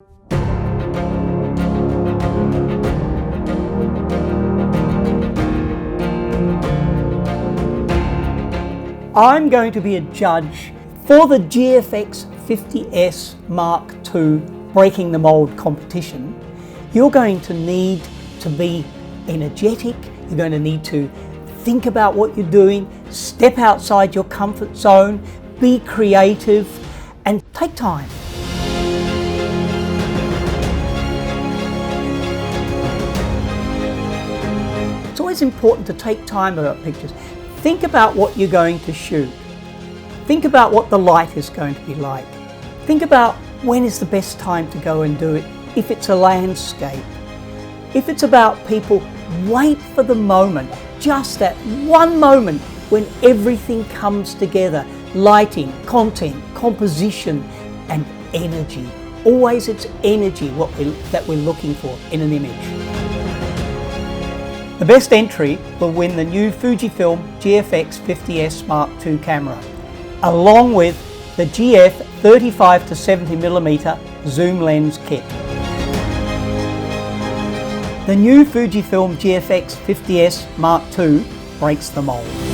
I'm going to be a judge for the GFX 50S Mark II Breaking the Mould competition. You're going to need to be energetic, you're going to need to think about what you're doing, step outside your comfort zone, be creative and take time. It's always important to take time about pictures. Think about what you're going to shoot. Think about what the light is going to be like. Think about when is the best time to go and do it. If it's a landscape, if it's about people, wait for the moment, just that one moment when everything comes together. Lighting, content, composition and energy. Always it's energy that we're looking for in an image. The best entry will win the new Fujifilm GFX 50S Mark II camera, along with the GF 35 to 70mm zoom lens kit. The new Fujifilm GFX 50S Mark II breaks the mold.